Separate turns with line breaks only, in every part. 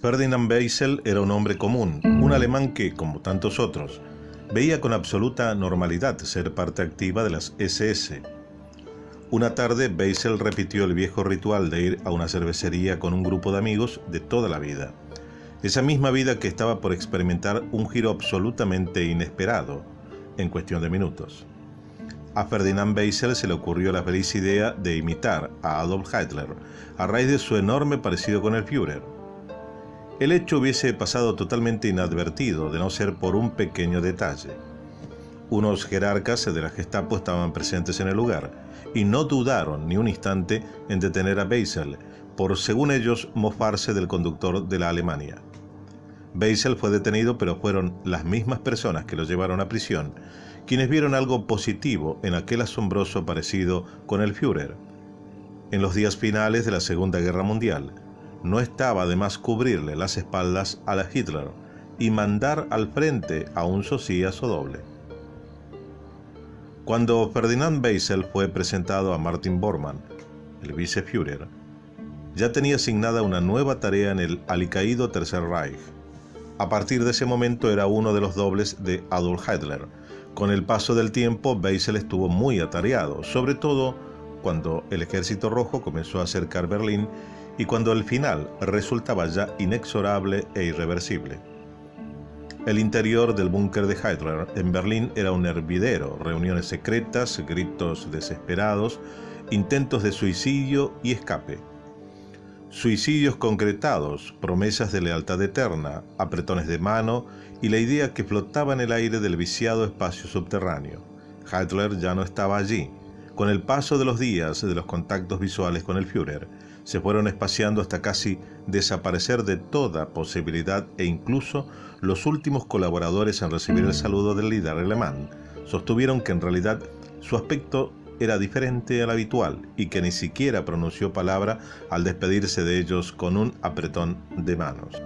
Ferdinand Beisel era un hombre común, un alemán que, como tantos otros, veía con absoluta normalidad ser parte activa de las SS. Una tarde, Beisel repitió el viejo ritual de ir a una cervecería con un grupo de amigos de toda la vida. Esa misma vida que estaba por experimentar un giro absolutamente inesperado en cuestión de minutos. A Ferdinand Beisel se le ocurrió la feliz idea de imitar a Adolf Hitler a raíz de su enorme parecido con el Führer. El hecho hubiese pasado totalmente inadvertido de no ser por un pequeño detalle. Unos jerarcas de la Gestapo estaban presentes en el lugar y no dudaron ni un instante en detener a Beisel por, según ellos, mofarse del conductor de la Alemania. Beisel fue detenido, pero fueron las mismas personas que lo llevaron a prisión quienes vieron algo positivo en aquel asombroso parecido con el Führer. En los días finales de la Segunda Guerra Mundial, no estaba de más cubrirle las espaldas a la Hitler y mandar al frente a un sociazo doble. Cuando Ferdinand Beisel fue presentado a Martin Bormann, el viceführer, ya tenía asignada una nueva tarea en el alicaído Tercer Reich. A partir de ese momento era uno de los dobles de Adolf Hitler. Con el paso del tiempo, Beisel estuvo muy atareado, sobre todo cuando el Ejército Rojo comenzó a acercar Berlín y cuando el final resultaba ya inexorable e irreversible. El interior del búnker de Hitler en Berlín era un hervidero, reuniones secretas, gritos desesperados, intentos de suicidio y escape. Suicidios concretados, promesas de lealtad eterna, apretones de mano y la idea que flotaba en el aire del viciado espacio subterráneo. Hitler ya no estaba allí. Con el paso de los días de los contactos visuales con el Führer, se fueron espaciando hasta casi desaparecer de toda posibilidad e incluso los últimos colaboradores en recibir el saludo del líder alemán sostuvieron que en realidad su aspecto era diferente al habitual y que ni siquiera pronunció palabra al despedirse de ellos con un apretón de manos.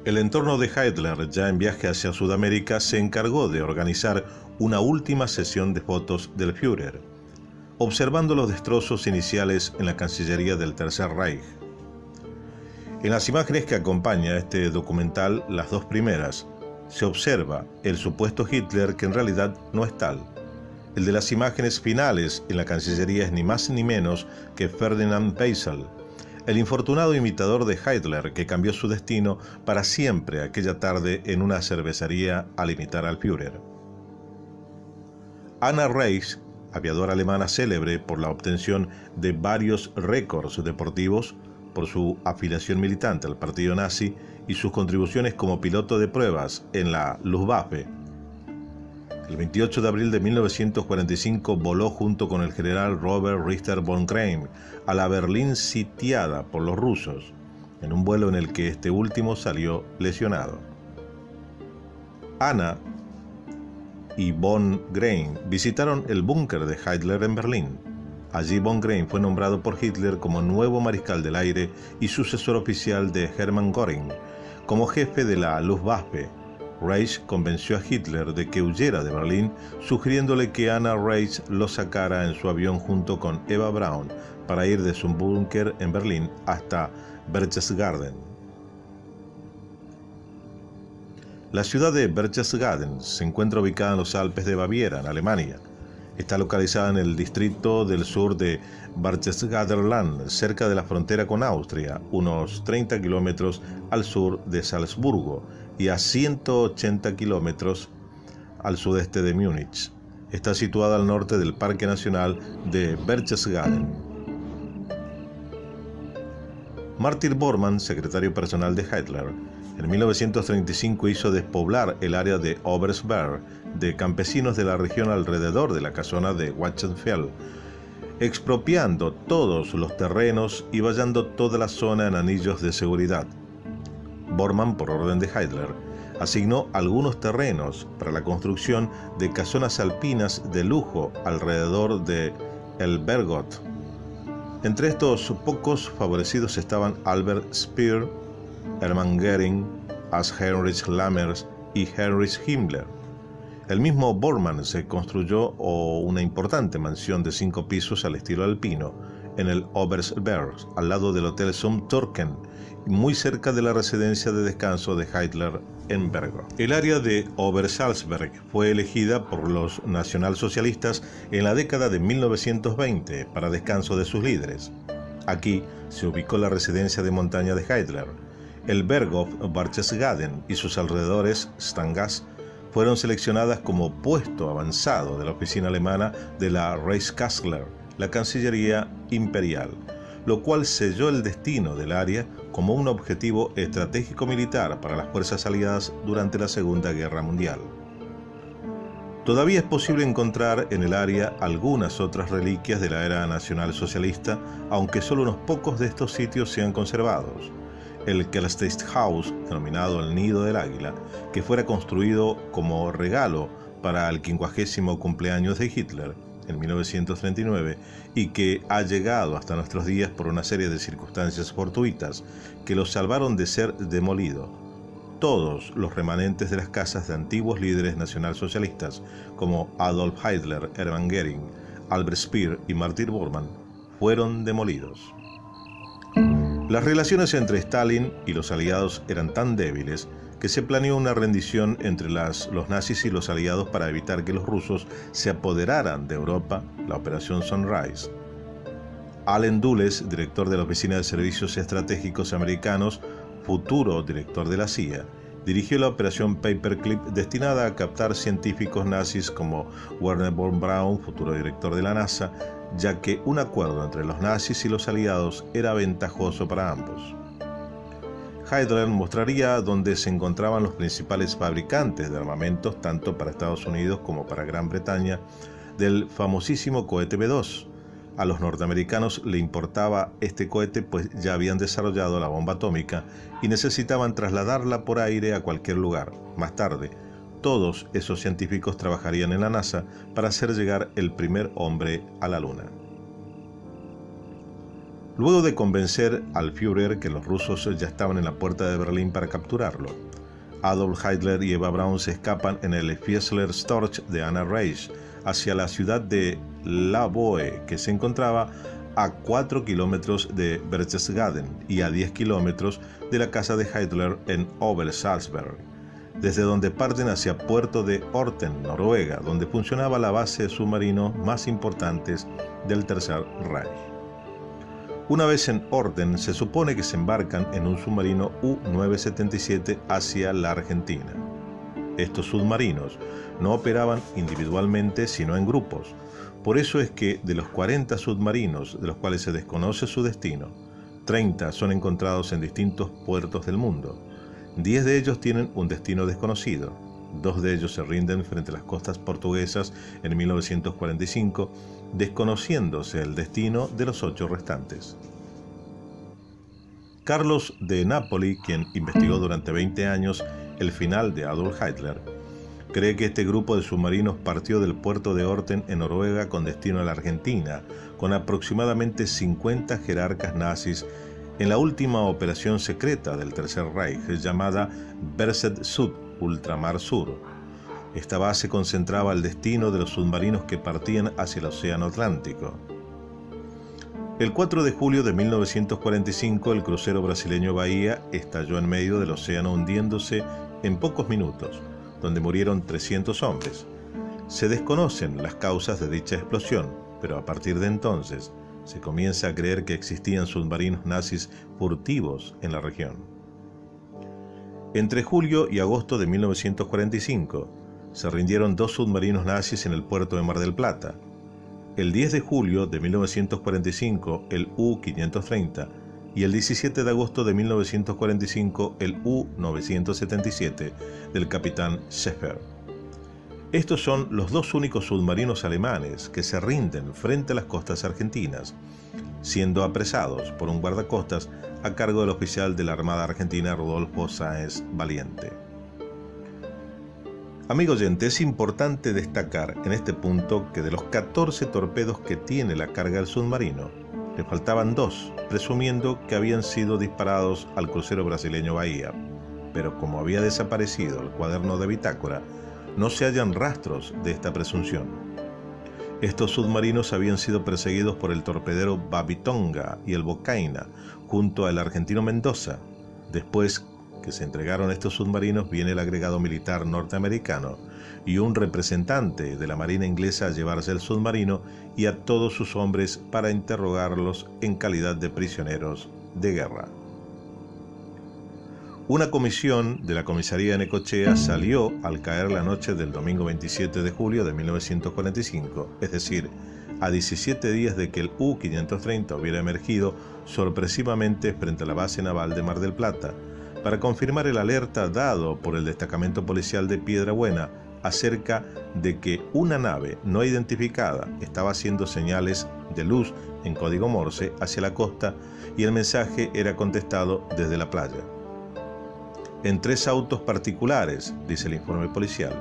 El entorno de Hitler, ya en viaje hacia Sudamérica, se encargó de organizar una última sesión de fotos del Führer, observando los destrozos iniciales en la Cancillería del Tercer Reich. En las imágenes que acompaña este documental, las dos primeras, se observa el supuesto Hitler que en realidad no es tal. El de las imágenes finales en la Cancillería es ni más ni menos que Ferdinand Beisel, el infortunado imitador de Hitler que cambió su destino para siempre aquella tarde en una cervecería al imitar al Führer. Anna Reichs, aviadora alemana célebre por la obtención de varios récords deportivos, por su afiliación militante al partido nazi y sus contribuciones como piloto de pruebas en la Luftwaffe. El 28 de abril de 1945 voló junto con el general Robert Richter von Greim a la Berlín sitiada por los rusos, en un vuelo en el que este último salió lesionado. Anna y von Greim visitaron el búnker de Hitler en Berlín. Allí von Greim fue nombrado por Hitler como nuevo mariscal del aire y sucesor oficial de Hermann Göring, como jefe de la Luftwaffe. Reich convenció a Hitler de que huyera de Berlín, sugiriéndole que Anna Reich lo sacara en su avión junto con Eva Braun para ir de su búnker en Berlín hasta Berchtesgaden. La ciudad de Berchtesgaden se encuentra ubicada en los Alpes de Baviera, en Alemania. Está localizada en el distrito del sur de Berchtesgadenland, cerca de la frontera con Austria, unos 30 kilómetros al sur de Salzburgo y a 180 kilómetros al sudeste de Múnich. Está situada al norte del Parque Nacional de Berchtesgaden. Martin Bormann, secretario personal de Hitler, en 1935 hizo despoblar el área de Oberstberg de campesinos de la región alrededor de la casona de Wachenfeld, expropiando todos los terrenos y vallando toda la zona en anillos de seguridad. Bormann, por orden de Hitler, asignó algunos terrenos para la construcción de casonas alpinas de lujo alrededor de El Bergott. Entre estos pocos favorecidos estaban Albert Speer, Hermann Göring, Heinrich Lammers y Heinrich Himmler. El mismo Bormann se construyó una importante mansión de 5 pisos al estilo alpino en el Obersalzberg, al lado del Hotel Sumturken, muy cerca de la residencia de descanso de Hitler en Bergo. El área de Obersalzberg fue elegida por los nacionalsocialistas en la década de 1920 para descanso de sus líderes. Aquí se ubicó la residencia de montaña de Hitler. El Berghof Berchtesgaden y sus alrededores, Stangast, fueron seleccionadas como puesto avanzado de la oficina alemana de la Reichskanzler, la Cancillería Imperial, lo cual selló el destino del área como un objetivo estratégico militar para las fuerzas aliadas durante la Segunda Guerra Mundial. Todavía es posible encontrar en el área algunas otras reliquias de la era nacionalsocialista, aunque solo unos pocos de estos sitios se han conservado. El Kelsteinshaus, denominado el Nido del Águila, que fuera construido como regalo para el 50º cumpleaños de Hitler en 1939 y que ha llegado hasta nuestros días por una serie de circunstancias fortuitas que lo salvaron de ser demolido. Todos los remanentes de las casas de antiguos líderes nacionalsocialistas como Adolf Hitler, Hermann Göring, Albert Speer y Martin Bormann fueron demolidos. Las relaciones entre Stalin y los aliados eran tan débiles que se planeó una rendición entre los nazis y los aliados para evitar que los rusos se apoderaran de Europa, la Operación Sunrise. Allen Dulles, director de la Oficina de Servicios Estratégicos Americanos, futuro director de la CIA, dirigió la Operación Paperclip destinada a captar científicos nazis como Wernher von Braun, futuro director de la NASA, ya que un acuerdo entre los nazis y los aliados era ventajoso para ambos. Hitler mostraría dónde se encontraban los principales fabricantes de armamentos, tanto para Estados Unidos como para Gran Bretaña, del famosísimo cohete B-2. A los norteamericanos le importaba este cohete, pues ya habían desarrollado la bomba atómica y necesitaban trasladarla por aire a cualquier lugar. Más tarde, todos esos científicos trabajarían en la NASA para hacer llegar el primer hombre a la Luna. Luego de convencer al Führer que los rusos ya estaban en la puerta de Berlín para capturarlo, Adolf Hitler y Eva Braun se escapan en el Fiesler Storch de Anna Reich hacia la ciudad de La Boe, que se encontraba a 4 kilómetros de Berchtesgaden y a 10 kilómetros de la casa de Hitler en Obersalzberg, desde donde parten hacia Puerto de Orten, Noruega, donde funcionaba la base de submarinos más importantes del Tercer Reich. Una vez en Orten, se supone que se embarcan en un submarino U-977 hacia la Argentina. Estos submarinos no operaban individualmente, sino en grupos. Por eso es que de los 40 submarinos, de los cuales se desconoce su destino, 30 son encontrados en distintos puertos del mundo. 10 de ellos tienen un destino desconocido. 2 de ellos se rinden frente a las costas portuguesas en 1945, desconociéndose el destino de los 8 restantes. Carlos de Napoli, quien investigó durante 20 años el final de Adolf Hitler, cree que este grupo de submarinos partió del puerto de Orten en Noruega con destino a la Argentina, con aproximadamente 50 jerarcas nazis en la última operación secreta del Tercer Reich, llamada Berset Sud, Ultramar Sur. Esta base concentraba el destino de los submarinos que partían hacia el Océano Atlántico. El 4 de julio de 1945, el crucero brasileño Bahía estalló en medio del océano, hundiéndose en pocos minutos, donde murieron 300 hombres. Se desconocen las causas de dicha explosión, pero a partir de entonces se comienza a creer que existían submarinos nazis furtivos en la región. Entre julio y agosto de 1945, se rindieron 2 submarinos nazis en el puerto de Mar del Plata. El 10 de julio de 1945, el U-530, y el 17 de agosto de 1945, el U-977 del capitán Schäfer. Estos son los 2 únicos submarinos alemanes que se rinden frente a las costas argentinas, siendo apresados por un guardacostas a cargo del oficial de la Armada Argentina Rodolfo Sáenz Valiente. Amigo oyente, es importante destacar en este punto que de los 14 torpedos que tiene la carga del submarino, le faltaban 2, presumiendo que habían sido disparados al crucero brasileño Bahía, pero como había desaparecido el cuaderno de bitácora, no se hallan rastros de esta presunción. Estos submarinos habían sido perseguidos por el torpedero Babitonga y el Bocaina, junto al argentino Mendoza. Después que se entregaron estos submarinos, viene el agregado militar norteamericano y un representante de la Marina inglesa a llevarse el submarino y a todos sus hombres para interrogarlos en calidad de prisioneros de guerra. Una comisión de la comisaría de Necochea salió al caer la noche del domingo 27 de julio de 1945, es decir, a 17 días de que el U-530 hubiera emergido sorpresivamente frente a la base naval de Mar del Plata, para confirmar el alerta dado por el destacamento policial de Piedrabuena acerca de que una nave no identificada estaba haciendo señales de luz en código Morse hacia la costa y el mensaje era contestado desde la playa. En 3 autos particulares, dice el informe policial.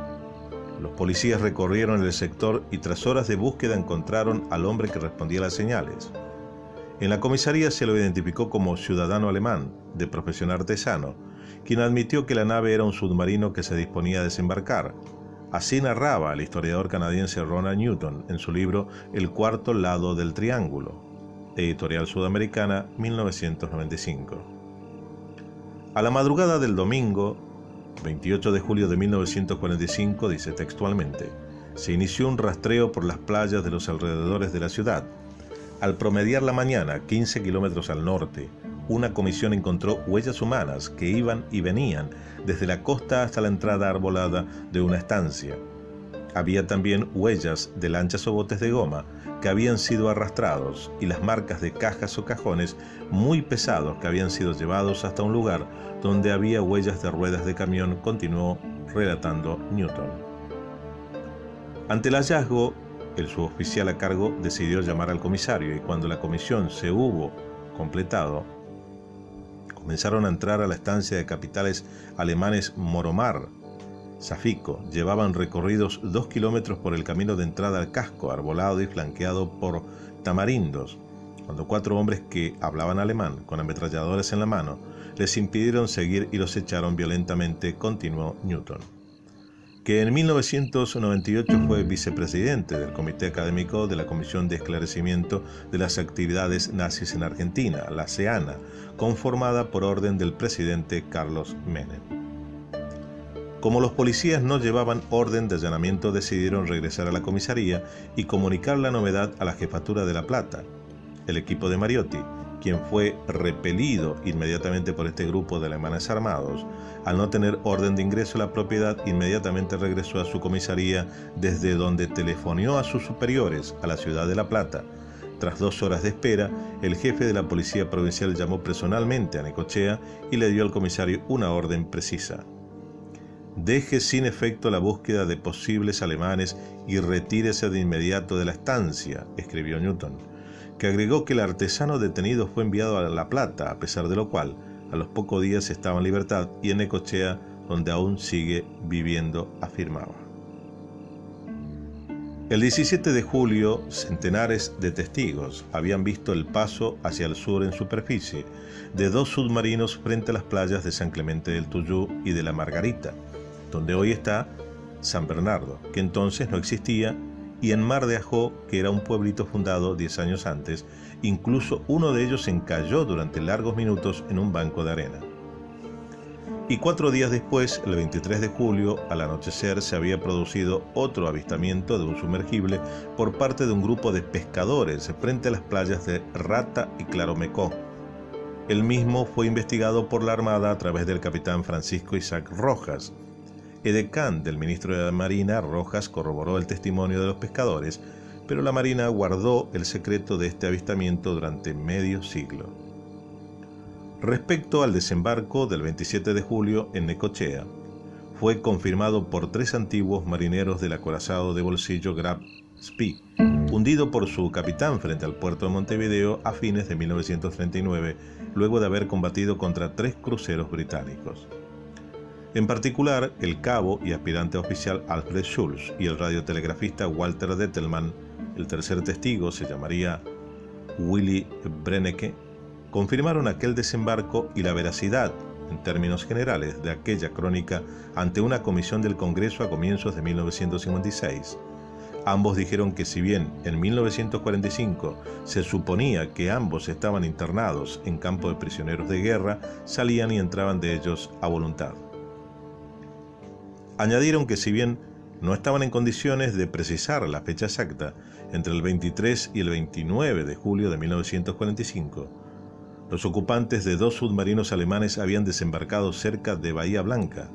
Los policías recorrieron el sector y tras horas de búsqueda encontraron al hombre que respondía a las señales. En la comisaría se lo identificó como ciudadano alemán, de profesión artesano, quien admitió que la nave era un submarino que se disponía a desembarcar. Así narraba el historiador canadiense Ronald Newton en su libro El cuarto lado del triángulo, editorial Sudamericana, 1995. A la madrugada del domingo, 28 de julio de 1945, dice textualmente, se inició un rastreo por las playas de los alrededores de la ciudad. Al promediar la mañana, 15 kilómetros al norte, una comisión encontró huellas humanas que iban y venían desde la costa hasta la entrada arbolada de una estancia. Había también huellas de lanchas o botes de goma que habían sido arrastrados y las marcas de cajas o cajones muy pesados que habían sido llevados hasta un lugar donde había huellas de ruedas de camión, continuó relatando Newton. Ante el hallazgo, el suboficial a cargo decidió llamar al comisario y cuando la comisión se hubo completado, comenzaron a entrar a la estancia de capitales alemanes Moromar, Safico. Llevaban recorridos 2 kilómetros por el camino de entrada al casco, arbolado y flanqueado por tamarindos, cuando 4 hombres que hablaban alemán, con ametralladores en la mano, les impidieron seguir y los echaron violentamente, continuó Newton, que en 1998 fue vicepresidente del Comité Académico de la Comisión de Esclarecimiento de las Actividades Nazis en Argentina, la CEANA, conformada por orden del presidente Carlos Menem. Como los policías no llevaban orden de allanamiento, decidieron regresar a la comisaría y comunicar la novedad a la jefatura de La Plata. El equipo de Mariotti, quien fue repelido inmediatamente por este grupo de alemanes armados, al no tener orden de ingreso a la propiedad, inmediatamente regresó a su comisaría, desde donde telefoneó a sus superiores a la ciudad de La Plata. Tras 2 horas de espera, el jefe de la policía provincial llamó personalmente a Necochea y le dio al comisario una orden precisa. Deje sin efecto la búsqueda de posibles alemanes y retírese de inmediato de la estancia, escribió Newton, que agregó que el artesano detenido fue enviado a La Plata, a pesar de lo cual, a los pocos días estaba en libertad y en Necochea, donde aún sigue viviendo, afirmaba. El 17 de julio, centenares de testigos habían visto el paso hacia el sur en superficie de 2 submarinos frente a las playas de San Clemente del Tuyú y de la Margarita, donde hoy está San Bernardo, que entonces no existía, y en Mar de Ajó, que era un pueblito fundado 10 años antes. Incluso uno de ellos encalló durante largos minutos en un banco de arena. Y 4 días después, el 23 de julio, al anochecer, se había producido otro avistamiento de un sumergible por parte de un grupo de pescadores frente a las playas de Rata y Claromecó. El mismo fue investigado por la Armada a través del capitán Francisco Isaac Rojas. Edecán del ministro de la Marina, Rojas corroboró el testimonio de los pescadores, pero la Marina guardó el secreto de este avistamiento durante medio siglo. Respecto al desembarco del 27 de julio en Necochea, fue confirmado por 3 antiguos marineros del acorazado de bolsillo Graf Spee, hundido por su capitán frente al puerto de Montevideo a fines de 1939, luego de haber combatido contra 3 cruceros británicos. En particular, el cabo y aspirante oficial Alfred Schulz y el radiotelegrafista Walter Dettelmann, el tercer testigo se llamaría Willy Brennecke, confirmaron aquel desembarco y la veracidad, en términos generales, de aquella crónica ante una comisión del Congreso a comienzos de 1956. Ambos dijeron que si bien en 1945 se suponía que ambos estaban internados en campos de prisioneros de guerra, salían y entraban de ellos a voluntad. Añadieron que si bien no estaban en condiciones de precisar la fecha exacta entre el 23 y el 29 de julio de 1945, los ocupantes de 2 submarinos alemanes habían desembarcado cerca de Bahía Blanca.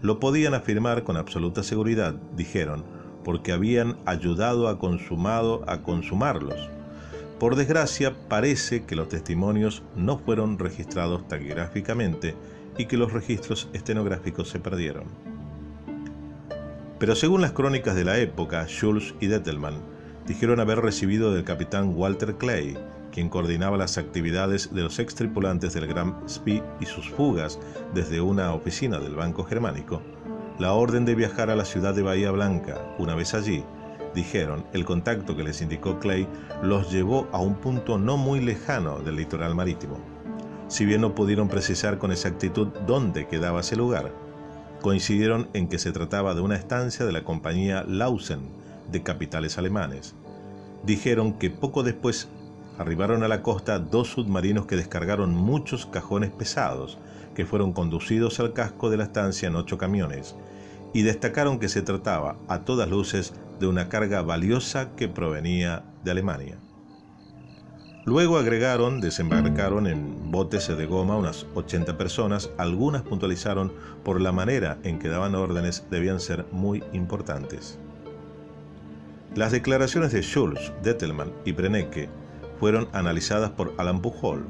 Lo podían afirmar con absoluta seguridad, dijeron, porque habían ayudado a consumarlos. Por desgracia, parece que los testimonios no fueron registrados taquigráficamente y que los registros estenográficos se perdieron. Pero según las crónicas de la época, Schulz y Dettelmann dijeron haber recibido del capitán Walter Clay, quien coordinaba las actividades de los ex tripulantes del Gran Spee y sus fugas desde una oficina del Banco Germánico, la orden de viajar a la ciudad de Bahía Blanca. Una vez allí, dijeron, el contacto que les indicó Clay los llevó a un punto no muy lejano del litoral marítimo. Si bien no pudieron precisar con exactitud dónde quedaba ese lugar, coincidieron en que se trataba de una estancia de la compañía Lausen de capitales alemanes. Dijeron que poco después arribaron a la costa 2 submarinos que descargaron muchos cajones pesados, que fueron conducidos al casco de la estancia en 8 camiones, y destacaron que se trataba, a todas luces, de una carga valiosa que provenía de Alemania. Luego agregaron, desembarcaron en botes de goma unas 80 personas, algunas puntualizaron por la manera en que daban órdenes debían ser muy importantes. Las declaraciones de Schulz, Dettelmann y Brennecke fueron analizadas por Alain Pujol,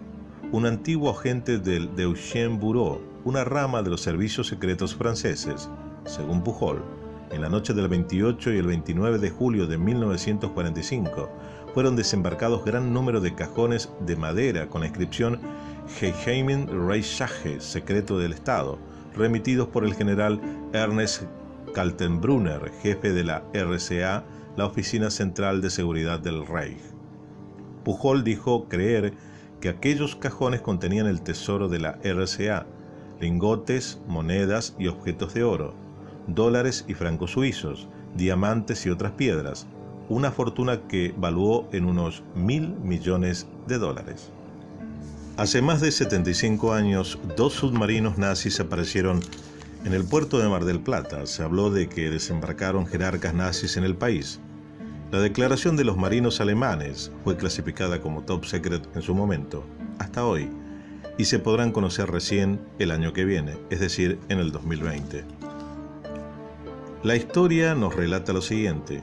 un antiguo agente del Deutschen Bureau, una rama de los servicios secretos franceses. Según Pujol, en la noche del 28 y el 29 de julio de 1945 fueron desembarcados gran número de cajones de madera con la inscripción Geheimen Reichssache, secreto del Estado, remitidos por el general Ernest Kaltenbrunner, jefe de la RCA, la Oficina Central de Seguridad del Reich. Pujol dijo creer que aquellos cajones contenían el tesoro de la RCA, lingotes, monedas y objetos de oro, dólares y francos suizos, diamantes y otras piedras, una fortuna que valuó en unos $1.000 millones. Hace más de 75 años, 2 submarinos nazis aparecieron en el puerto de Mar del Plata. Se habló de que desembarcaron jerarcas nazis en el país. La declaración de los marinos alemanes fue clasificada como top secret en su momento, hasta hoy, y se podrán conocer recién el año que viene, es decir, en el 2020. La historia nos relata lo siguiente.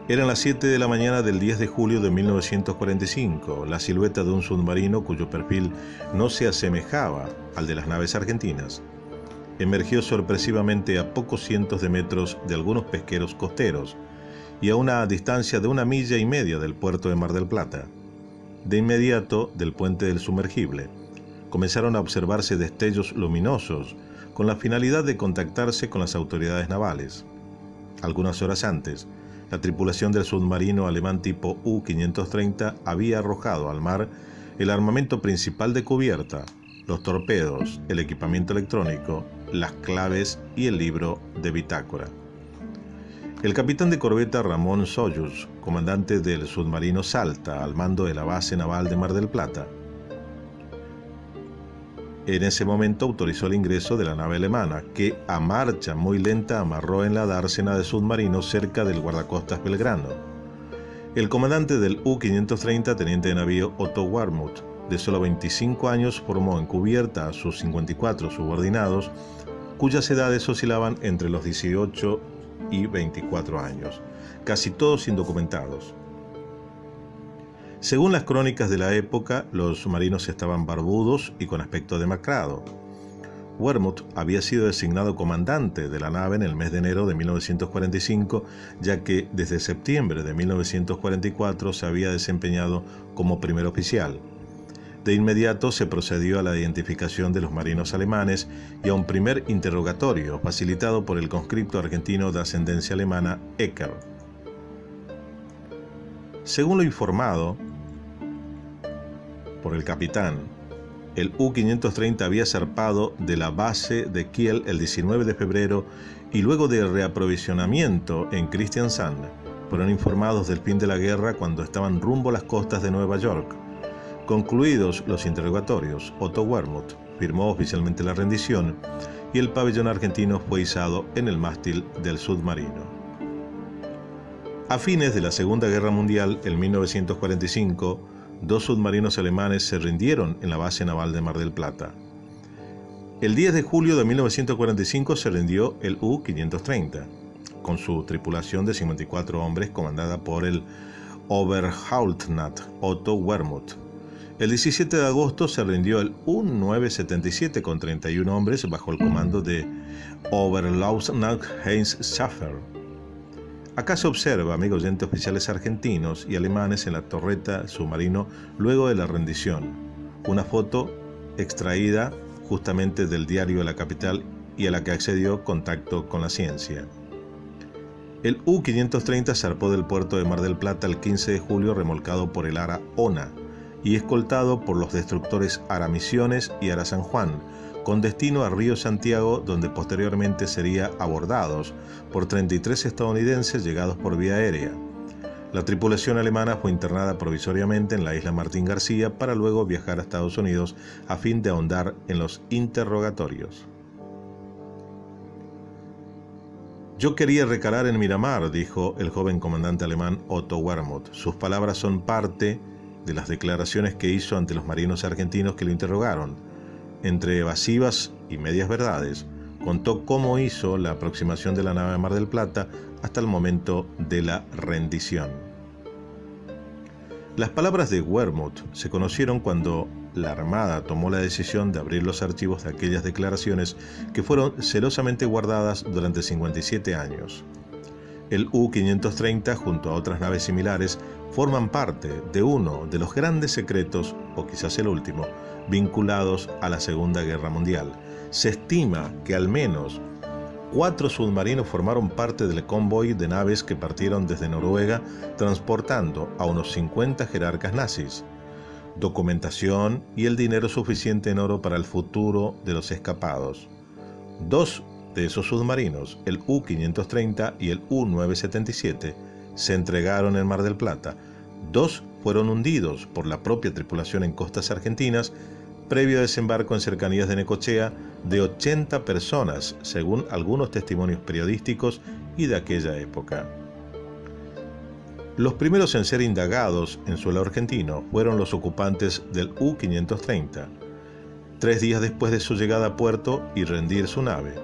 Eran las 7 de la mañana del 10 de julio de 1945, la silueta de un submarino cuyo perfil no se asemejaba al de las naves argentinas emergió sorpresivamente a pocos cientos de metros de algunos pesqueros costeros y a una distancia de 1,5 millas del puerto de Mar del Plata. De inmediato, del puente del sumergible, comenzaron a observarse destellos luminosos con la finalidad de contactarse con las autoridades navales. Algunas horas antes, la tripulación del submarino alemán tipo U-530 había arrojado al mar el armamento principal de cubierta, los torpedos, el equipamiento electrónico, las claves y el libro de bitácora. El capitán de corbeta Ramón Soyuz, comandante del submarino Salta, al mando de la base naval de Mar del Plata, en ese momento autorizó el ingreso de la nave alemana, que a marcha muy lenta amarró en la dársena de submarinos cerca del guardacostas Belgrano. El comandante del U-530, teniente de navío Otto Warmuth, de solo 25 años, formó en cubierta a sus 54 subordinados, cuyas edades oscilaban entre los 18 y 24 años, casi todos indocumentados. Según las crónicas de la época, los submarinos estaban barbudos y con aspecto demacrado. Warmuth había sido designado comandante de la nave en el mes de enero de 1945, ya que desde septiembre de 1944 se había desempeñado como primer oficial. De inmediato se procedió a la identificación de los marinos alemanes y a un primer interrogatorio facilitado por el conscripto argentino de ascendencia alemana Ecker. Según lo informado por el capitán, el U-530 había zarpado de la base de Kiel el 19 de febrero y luego de reaprovisionamiento en Kristiansand, fueron informados del fin de la guerra cuando estaban rumbo a las costas de Nueva York. Concluidos los interrogatorios, Otto Wermuth firmó oficialmente la rendición y el pabellón argentino fue izado en el mástil del submarino. A fines de la Segunda Guerra Mundial, en 1945, 2 submarinos alemanes se rindieron en la base naval de Mar del Plata. El 10 de julio de 1945 se rindió el U-530, con su tripulación de 54 hombres comandada por el Oberhauptmann Otto Wermuth. El 17 de agosto se rindió el U-977 con 31 hombres bajo el comando de Oberleutnant Heinz Schäfer. Acá se observa, amigo oyente, oficiales argentinos y alemanes en la torreta submarino luego de la rendición. Una foto extraída justamente del diario de la capital y a la que accedió Contacto con la Ciencia. El U-530 zarpó del puerto de Mar del Plata el 15 de julio remolcado por el Ara Ona y escoltado por los destructores Ara Misiones y Ara San Juan, con destino a Río Santiago, donde posteriormente sería abordados por 33 estadounidenses llegados por vía aérea. La tripulación alemana fue internada provisoriamente en la isla Martín García para luego viajar a Estados Unidos a fin de ahondar en los interrogatorios. Yo quería recalar en Miramar, dijo el joven comandante alemán Otto Wermuth. Sus palabras son parte de las declaraciones que hizo ante los marinos argentinos que lo interrogaron. Entre evasivas y medias verdades, contó cómo hizo la aproximación de la nave a Mar del Plata hasta el momento de la rendición. Las palabras de Wermuth se conocieron cuando la Armada tomó la decisión de abrir los archivos de aquellas declaraciones que fueron celosamente guardadas durante 57 años. El U-530, junto a otras naves similares, forman parte de uno de los grandes secretos, o quizás el último, vinculados a la Segunda Guerra Mundial. Se estima que al menos 4 submarinos formaron parte del convoy de naves que partieron desde Noruega transportando a unos 50 jerarcas nazis, documentación y el dinero suficiente en oro para el futuro de los escapados. 2 de esos submarinos, el U-530 y el U-977, se entregaron en Mar del Plata. 2 fueron hundidos por la propia tripulación en costas argentinas, previo desembarco en cercanías de Necochea de 80 personas, según algunos testimonios periodísticos y de aquella época. Los primeros en ser indagados en suelo argentino fueron los ocupantes del U-530, 3 días después de su llegada a puerto y rendir su nave.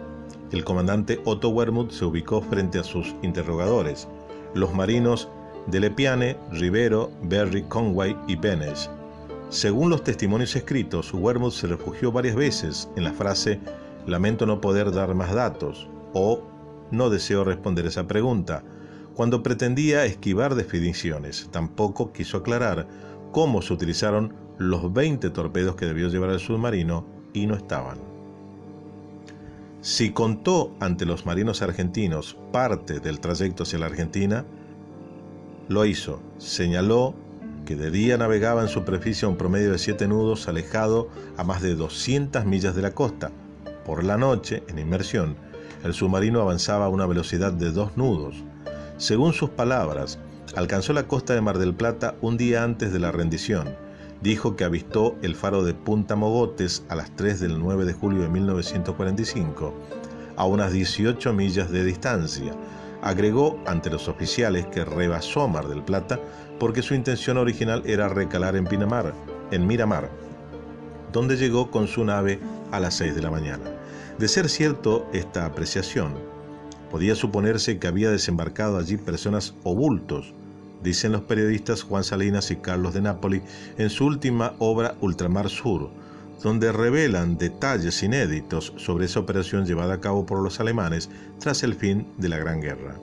El comandante Otto Wermuth se ubicó frente a sus interrogadores, los marinos de Lepiane, Rivero, Berry, Conway y Benes. Según los testimonios escritos, Wermuth se refugió varias veces en la frase «lamento no poder dar más datos» o «no deseo responder esa pregunta», cuando pretendía esquivar definiciones. Tampoco quiso aclarar cómo se utilizaron los 20 torpedos que debió llevar el submarino y no estaban. Si contó ante los marinos argentinos parte del trayecto hacia la Argentina, lo hizo. Señaló que de día navegaba en superficie a un promedio de 7 nudos, alejado a más de 200 millas de la costa. Por la noche, en inmersión, el submarino avanzaba a una velocidad de 2 nudos. Según sus palabras, alcanzó la costa de Mar del Plata un día antes de la rendición. Dijo que avistó el faro de Punta Mogotes a las 3 del 9 de julio de 1945, a unas 18 millas de distancia. Agregó ante los oficiales que rebasó Mar del Plata porque su intención original era recalar en Miramar, donde llegó con su nave a las 6 de la mañana. De ser cierto esta apreciación, podía suponerse que había desembarcado allí personas o bultos, dicen los periodistas Juan Salinas y Carlos de Napoli en su última obra Ultramar Sur, donde revelan detalles inéditos sobre esa operación llevada a cabo por los alemanes tras el fin de la Gran Guerra.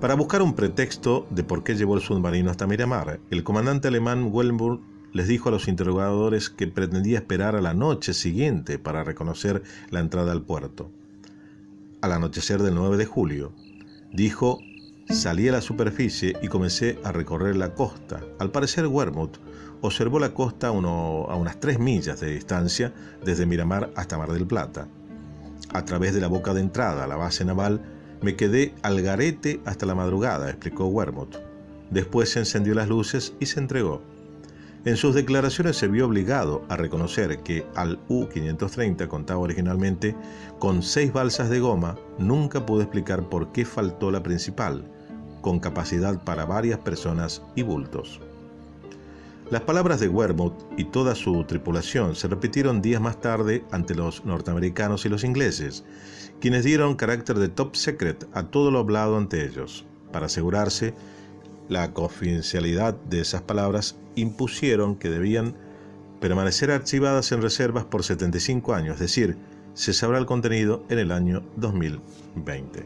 Para buscar un pretexto de por qué llevó el submarino hasta Miramar, el comandante alemán Wermuth les dijo a los interrogadores que pretendía esperar a la noche siguiente para reconocer la entrada al puerto. Al anochecer del 9 de julio, dijo: «Salí a la superficie y comencé a recorrer la costa». Al parecer, Wermuth observó la costa a unas 3 millas de distancia desde Miramar hasta Mar del Plata. A través de la boca de entrada a la base naval, Me quedé al garete hasta la madrugada, explicó Wermuth. Después se encendió las luces y se entregó. En sus declaraciones se vio obligado a reconocer que al U-530 contaba originalmente con 6 balsas de goma. Nunca pudo explicar por qué faltó la principal, con capacidad para varias personas y bultos. Las palabras de Wermuth y toda su tripulación se repitieron días más tarde ante los norteamericanos y los ingleses, quienes dieron carácter de top secret a todo lo hablado ante ellos. Para asegurarse la confidencialidad de esas palabras, impusieron que debían permanecer archivadas en reservas por 75 años, es decir, se sabrá el contenido en el año 2020.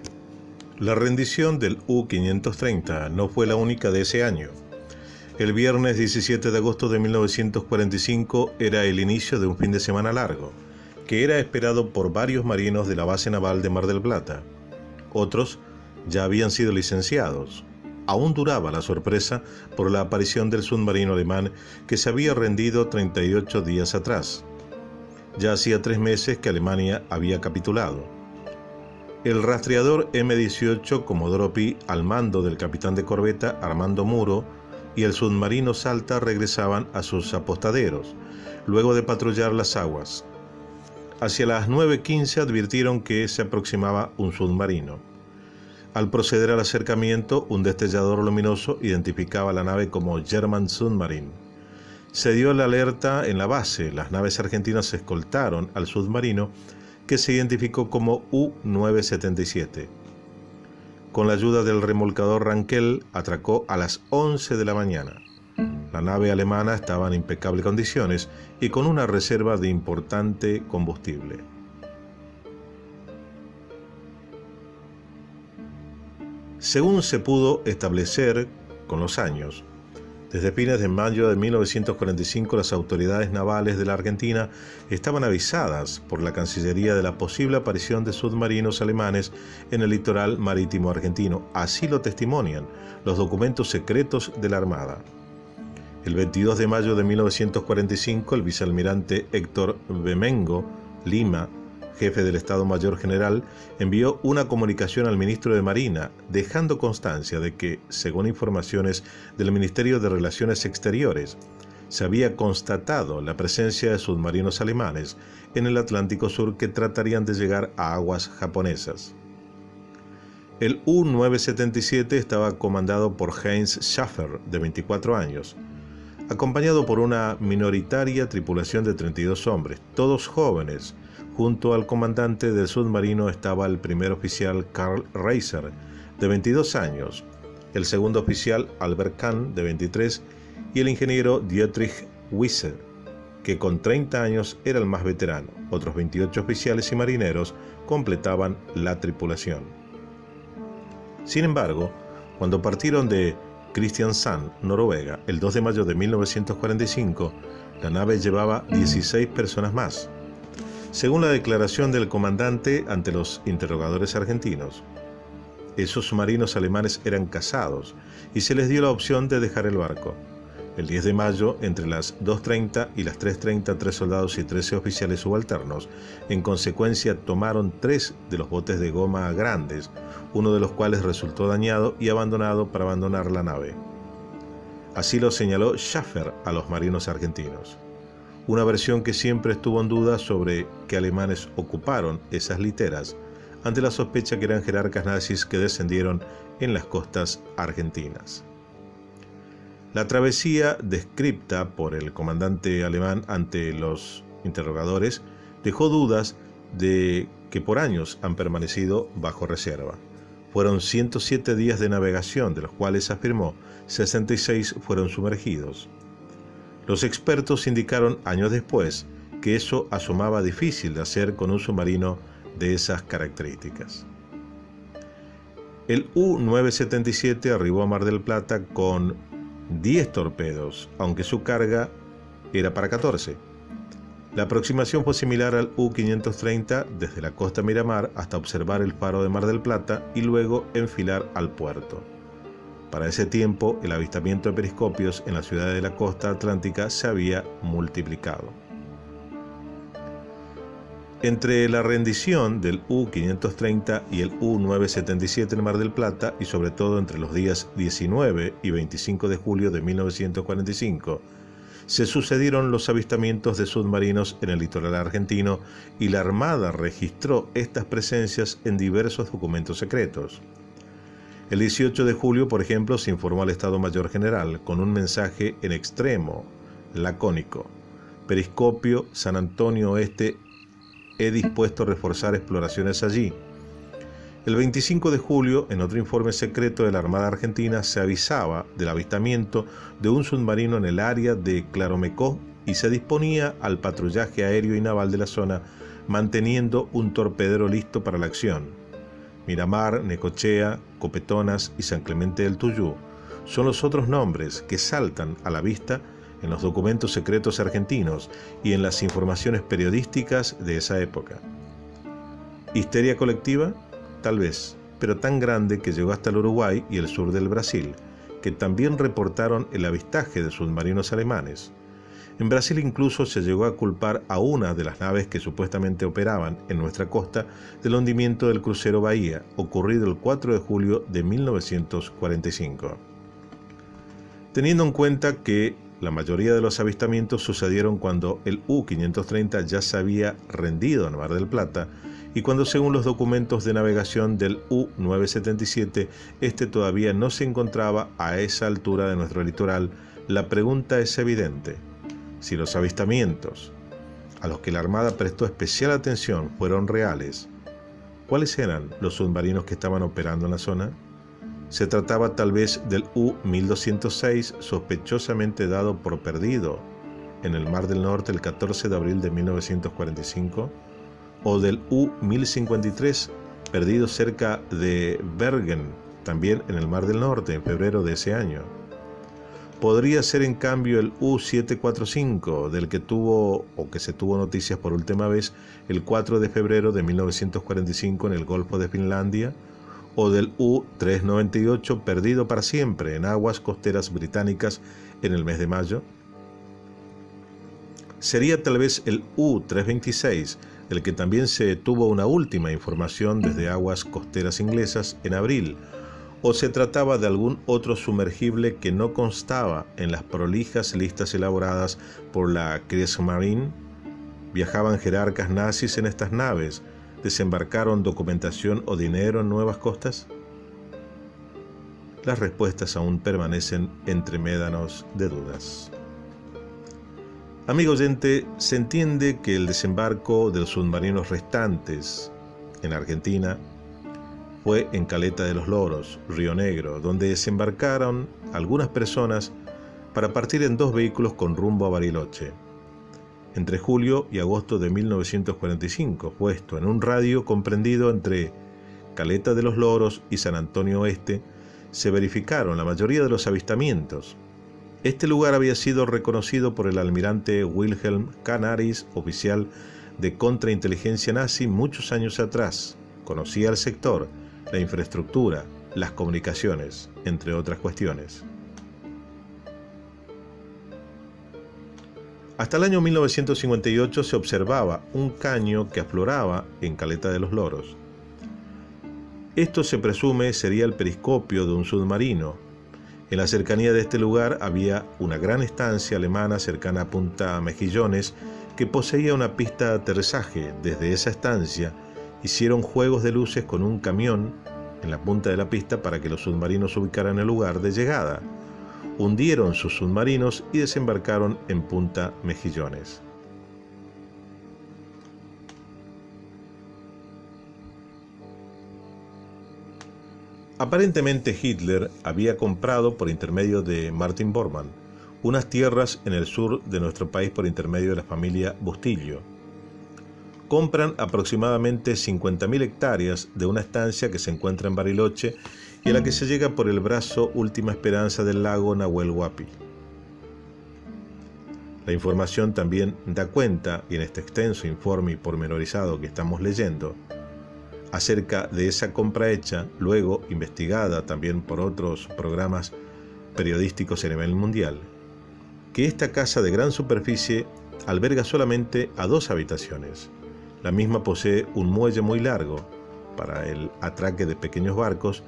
La rendición del U-530 no fue la única de ese año. El viernes 17 de agosto de 1945 era el inicio de un fin de semana largo, que era esperado por varios marinos de la base naval de Mar del Plata. Otros ya habían sido licenciados. Aún duraba la sorpresa por la aparición del submarino alemán que se había rendido 38 días atrás. Ya hacía 3 meses que Alemania había capitulado. El rastreador M-18 Comodoro Pi, al mando del capitán de corbeta Armando Muro, y el submarino Salta regresaban a sus apostaderos, luego de patrullar las aguas. Hacia las 9:15 advirtieron que se aproximaba un submarino. Al proceder al acercamiento, un destellador luminoso identificaba la nave como German Submarine. Se dio la alerta en la base. Las naves argentinas escoltaron al submarino, que se identificó como U-977. Con la ayuda del remolcador Rankel, atracó a las 11 de la mañana. La nave alemana estaba en impecables condiciones y con una reserva de importante combustible. Según se pudo establecer con los años, desde fines de mayo de 1945 las autoridades navales de la Argentina estaban avisadas por la Cancillería de la posible aparición de submarinos alemanes en el litoral marítimo argentino. Así lo testimonian los documentos secretos de la Armada. El 22 de mayo de 1945, el vicealmirante Héctor Bemengo Lima, jefe del Estado Mayor General, envió una comunicación al ministro de Marina, dejando constancia de que, según informaciones del Ministerio de Relaciones Exteriores, se había constatado la presencia de submarinos alemanes en el Atlántico Sur que tratarían de llegar a aguas japonesas. El U-977 estaba comandado por Heinz Schaffer, de 24 años, acompañado por una minoritaria tripulación de 32 hombres, todos jóvenes. Junto al comandante del submarino estaba el primer oficial Karl Reiser, de 22 años, el segundo oficial Albert Kahn, de 23, y el ingeniero Dietrich Wisse, que con 30 años era el más veterano. Otros 28 oficiales y marineros completaban la tripulación. Sin embargo, cuando partieron de Kristiansand, Noruega, el 2 de mayo de 1945, la nave llevaba 16 personas más. Según la declaración del comandante ante los interrogadores argentinos, esos submarinos alemanes eran cazados y se les dio la opción de dejar el barco. El 10 de mayo, entre las 2:30 y las 3:30, 3 soldados y 13 oficiales subalternos, en consecuencia, tomaron 3 de los botes de goma grandes, uno de los cuales resultó dañado y abandonado para abandonar la nave. Así lo señaló Schaffer a los marinos argentinos. Una versión que siempre estuvo en duda sobre que alemanes ocuparon esas literas ante la sospecha que eran jerarcas nazis que descendieron en las costas argentinas. La travesía descripta por el comandante alemán ante los interrogadores dejó dudas de que por años han permanecido bajo reserva. Fueron 107 días de navegación, de los cuales afirmó 66 fueron sumergidos. Los expertos indicaron años después que eso asomaba difícil de hacer con un submarino de esas características. El U-977 arribó a Mar del Plata con 10 torpedos, aunque su carga era para 14. La aproximación fue similar al U-530 desde la costa Miramar hasta observar el faro de Mar del Plata y luego enfilar al puerto. Para ese tiempo, el avistamiento de periscopios en las ciudades de la costa atlántica se había multiplicado. Entre la rendición del U-530 y el U-977 en Mar del Plata, y sobre todo entre los días 19 y 25 de julio de 1945, se sucedieron los avistamientos de submarinos en el litoral argentino y la Armada registró estas presencias en diversos documentos secretos. El 18 de julio, por ejemplo, se informó al Estado Mayor General con un mensaje en extremo lacónico: Periscopio, San Antonio Oeste, he dispuesto a reforzar exploraciones allí. El 25 de julio, en otro informe secreto de la Armada Argentina, se avisaba del avistamiento de un submarino en el área de Claromecó y se disponía al patrullaje aéreo y naval de la zona, manteniendo un torpedero listo para la acción. Miramar, Necochea, Copetonas y San Clemente del Tuyú son los otros nombres que saltan a la vista en los documentos secretos argentinos y en las informaciones periodísticas de esa época. ¿Histeria colectiva? Tal vez, pero tan grande que llegó hasta el Uruguay y el sur del Brasil, que también reportaron el avistaje de submarinos alemanes. En Brasil incluso se llegó a culpar a una de las naves que supuestamente operaban en nuestra costa del hundimiento del crucero Bahía, ocurrido el 4 de julio de 1945. Teniendo en cuenta que la mayoría de los avistamientos sucedieron cuando el U-530 ya se había rendido en Mar del Plata y cuando, según los documentos de navegación del U-977, este todavía no se encontraba a esa altura de nuestro litoral, la pregunta es evidente: si los avistamientos a los que la Armada prestó especial atención fueron reales, ¿cuáles eran los submarinos que estaban operando en la zona? ¿Se trataba tal vez del U-1206, sospechosamente dado por perdido en el Mar del Norte el 14 de abril de 1945? ¿O del U-1053, perdido cerca de Bergen, también en el Mar del Norte, en febrero de ese año? Podría ser en cambio el U-745, del que se tuvo noticias por última vez el 4 de febrero de 1945 en el Golfo de Finlandia, o del U-398, perdido para siempre en aguas costeras británicas en el mes de mayo. Sería tal vez el U-326, del que también se tuvo una última información desde aguas costeras inglesas en abril, o se trataba de algún otro sumergible que no constaba en las prolijas listas elaboradas por la Kriegsmarine. ¿Viajaban jerarcas nazis en estas naves? ¿Desembarcaron documentación o dinero en nuevas costas? Las respuestas aún permanecen entre médanos de dudas. Amigo oyente, se entiende que el desembarco de los submarinos restantes en Argentina fue en Caleta de los Loros, Río Negro, donde desembarcaron algunas personas para partir en 2 vehículos con rumbo a Bariloche. Entre julio y agosto de 1945, puesto en un radio comprendido entre Caleta de los Loros y San Antonio Oeste, se verificaron la mayoría de los avistamientos. Este lugar había sido reconocido por el almirante Wilhelm Canaris, oficial de contrainteligencia nazi muchos años atrás. Conocía el sector, la infraestructura, las comunicaciones, entre otras cuestiones. Hasta el año 1958 se observaba un caño que afloraba en Caleta de los Loros. Esto se presume sería el periscopio de un submarino. En la cercanía de este lugar había una gran estancia alemana cercana a Punta Mejillones que poseía una pista de aterrizaje. Desde esa estancia hicieron juegos de luces con un camión en la punta de la pista para que los submarinos ubicaran el lugar de llegada. Hundieron sus submarinos y desembarcaron en Punta Mejillones. Aparentemente Hitler había comprado por intermedio de Martin Bormann unas tierras en el sur de nuestro país por intermedio de la familia Bustillo. Compran aproximadamente 50.000 hectáreas de una estancia que se encuentra en Bariloche y a la que se llega por el brazo Última Esperanza del lago Nahuel Huapi. La información también da cuenta, y en este extenso informe y pormenorizado que estamos leyendo, acerca de esa compra hecha, luego investigada también por otros programas periodísticos a nivel mundial, que esta casa de gran superficie alberga solamente a 2 habitaciones. La misma posee un muelle muy largo para el atraque de pequeños barcos.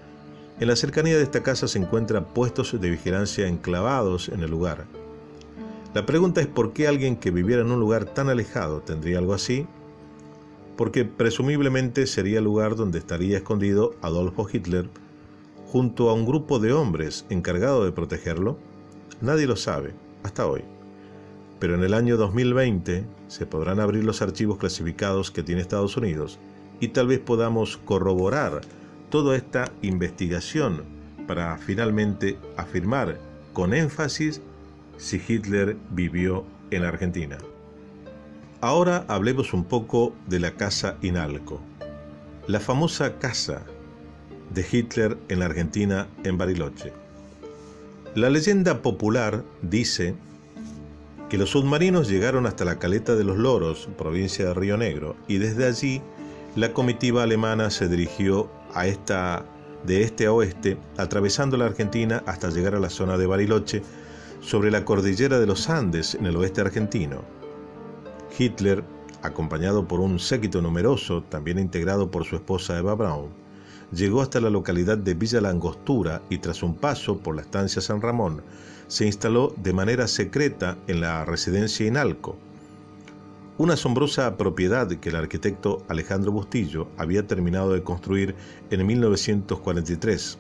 En la cercanía de esta casa se encuentran puestos de vigilancia enclavados en el lugar. La pregunta es por qué alguien que viviera en un lugar tan alejado tendría algo así, porque presumiblemente sería el lugar donde estaría escondido Adolfo Hitler junto a un grupo de hombres encargado de protegerlo. Nadie lo sabe hasta hoy. Pero en el año 2020 se podrán abrir los archivos clasificados que tiene Estados Unidos y tal vez podamos corroborar toda esta investigación para finalmente afirmar con énfasis si Hitler vivió en Argentina. Ahora hablemos un poco de la Casa Inalco, la famosa casa de Hitler en la Argentina, en Bariloche. La leyenda popular dice que los submarinos llegaron hasta la caleta de los Loros, provincia de Río Negro, y desde allí la comitiva alemana se dirigió de este a oeste, atravesando la Argentina hasta llegar a la zona de Bariloche, sobre la cordillera de los Andes, en el oeste argentino. Hitler, acompañado por un séquito numeroso, también integrado por su esposa Eva Braun, llegó hasta la localidad de Villa La Angostura y tras un paso por la estancia San Ramón, se instaló de manera secreta en la residencia Inalco, una asombrosa propiedad que el arquitecto Alejandro Bustillo había terminado de construir en 1943.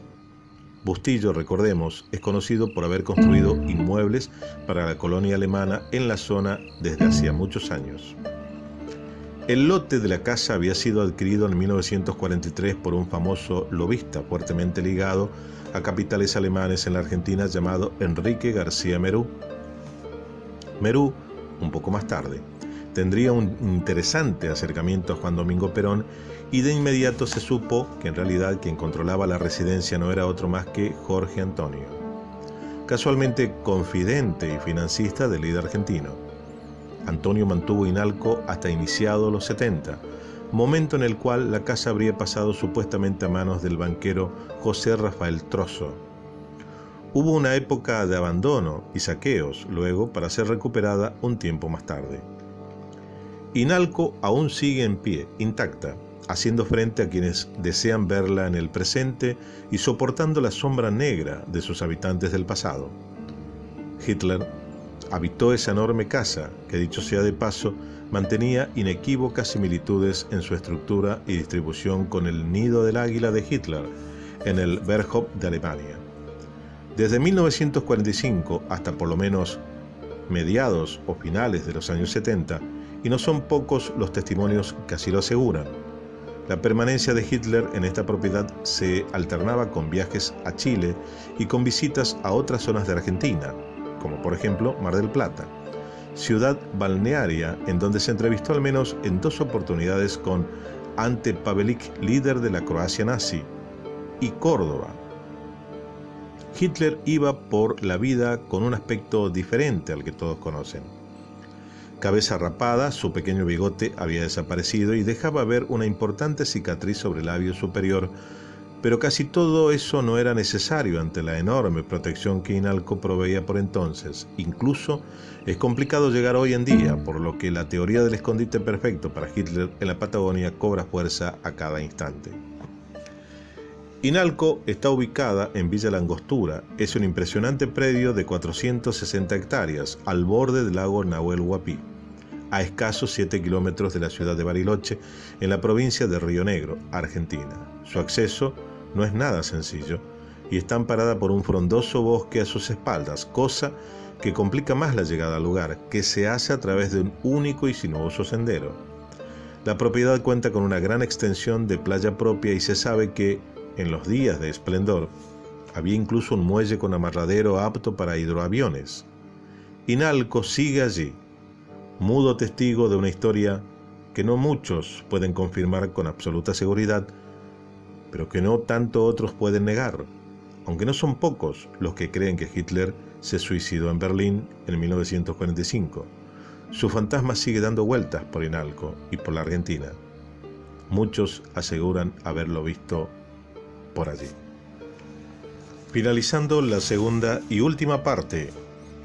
Bustillo, recordemos, es conocido por haber construido inmuebles para la colonia alemana en la zona desde hacía muchos años. El lote de la casa había sido adquirido en 1943 por un famoso lobista fuertemente ligado a capitales alemanes en la Argentina llamado Enrique García Merú. Merú, un poco más tarde, tendría un interesante acercamiento a Juan Domingo Perón y de inmediato se supo que en realidad quien controlaba la residencia no era otro más que Jorge Antonio, casualmente confidente y financista del líder argentino. Antonio mantuvo Inalco hasta iniciados los 70, momento en el cual la casa habría pasado supuestamente a manos del banquero José Rafael Trozo. Hubo una época de abandono y saqueos luego para ser recuperada un tiempo más tarde. Inalco aún sigue en pie, intacta, haciendo frente a quienes desean verla en el presente y soportando la sombra negra de sus habitantes del pasado. Hitler habitó esa enorme casa que, dicho sea de paso, mantenía inequívocas similitudes en su estructura y distribución con el nido del águila de Hitler en el Berghof de Alemania. Desde 1945 hasta por lo menos mediados o finales de los años 70, y no son pocos los testimonios que así lo aseguran, la permanencia de Hitler en esta propiedad se alternaba con viajes a Chile y con visitas a otras zonas de Argentina, como por ejemplo Mar del Plata, ciudad balnearia en donde se entrevistó al menos en 2 oportunidades con Ante Pavelić, líder de la Croacia nazi, y Córdoba. Hitler iba por la vida con un aspecto diferente al que todos conocen. Cabeza rapada, su pequeño bigote había desaparecido y dejaba ver una importante cicatriz sobre el labio superior, pero casi todo eso no era necesario ante la enorme protección que Inalco proveía por entonces. Incluso es complicado llegar hoy en día, por lo que la teoría del escondite perfecto para Hitler en la Patagonia cobra fuerza a cada instante. Inalco está ubicada en Villa La Angostura. Es un impresionante predio de 460 hectáreas al borde del lago Nahuel Huapi, a escasos 7 kilómetros de la ciudad de Bariloche, en la provincia de Río Negro, Argentina. Su acceso no es nada sencillo y está amparada por un frondoso bosque a sus espaldas, cosa que complica más la llegada al lugar, que se hace a través de un único y sinuoso sendero. La propiedad cuenta con una gran extensión de playa propia y se sabe que, en los días de esplendor, había incluso un muelle con amarradero apto para hidroaviones. Inalco sigue allí, mudo testigo de una historia que no muchos pueden confirmar con absoluta seguridad, pero que no tanto otros pueden negar, aunque no son pocos los que creen que Hitler se suicidó en Berlín en 1945. Su fantasma sigue dando vueltas por Inalco y por la Argentina. Muchos aseguran haberlo visto por allí. Finalizando la segunda y última parte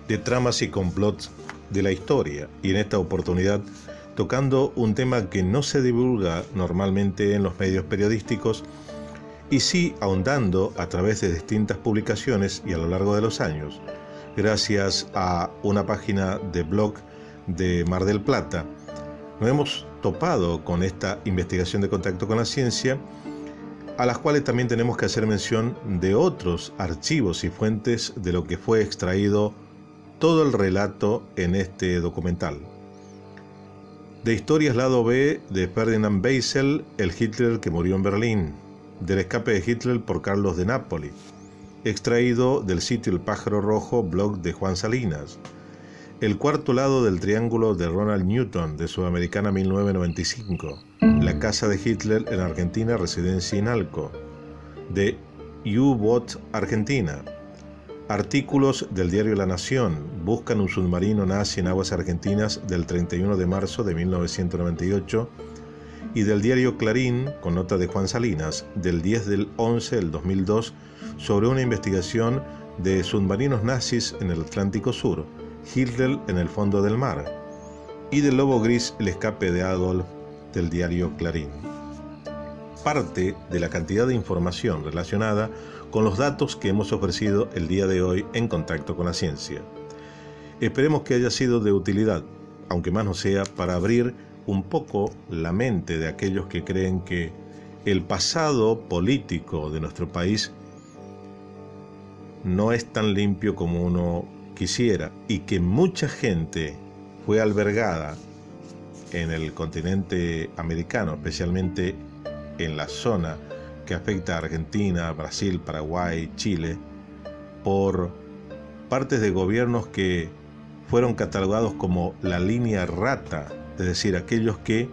de tramas y complots de la historia, y en esta oportunidad tocando un tema que no se divulga normalmente en los medios periodísticos y sí ahondando a través de distintas publicaciones y a lo largo de los años, gracias a una página de blog de Mar del Plata. Nos hemos topado con esta investigación de Contacto con la Ciencia, a las cuales también tenemos que hacer mención de otros archivos y fuentes de lo que fue extraído todo el relato en este documental. De Historias Lado B de Ferdinand Weissel, el Hitler que murió en Berlín, del escape de Hitler por Carlos de Nápoli, extraído del sitio El Pájaro Rojo, blog de Juan Salinas. El cuarto lado del triángulo de Ronald Newton, de Sudamericana 1995. La casa de Hitler en Argentina, residencia Inalco, de U-Boat Argentina. Artículos del diario La Nación. Buscan un submarino nazi en aguas argentinas, del 31 de marzo de 1998. Y del diario Clarín, con nota de Juan Salinas, del 10 del 11 del 2002, sobre una investigación de submarinos nazis en el Atlántico Sur, Hitler en el fondo del mar, y del Lobo Gris, el escape de Adolf, del diario Clarín. Parte de la cantidad de información relacionada con los datos que hemos ofrecido el día de hoy en Contacto con la Ciencia. Esperemos que haya sido de utilidad, aunque más no sea para abrir un poco la mente de aquellos que creen que el pasado político de nuestro país no es tan limpio como uno quisiera, y que mucha gente fue albergada en el continente americano, especialmente en la zona que afecta a Argentina, Brasil, Paraguay, Chile, por partes de gobiernos que fueron catalogados como la línea rata, es decir, aquellos que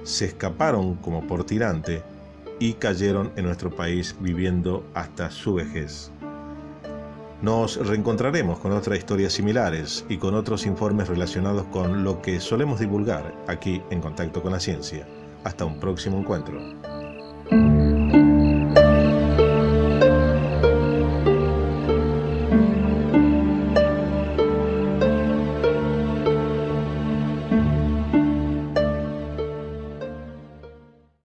se escaparon como por tirante y cayeron en nuestro país viviendo hasta su vejez. Nos reencontraremos con otras historias similares y con otros informes relacionados con lo que solemos divulgar aquí en Contacto con la Ciencia. Hasta un próximo encuentro.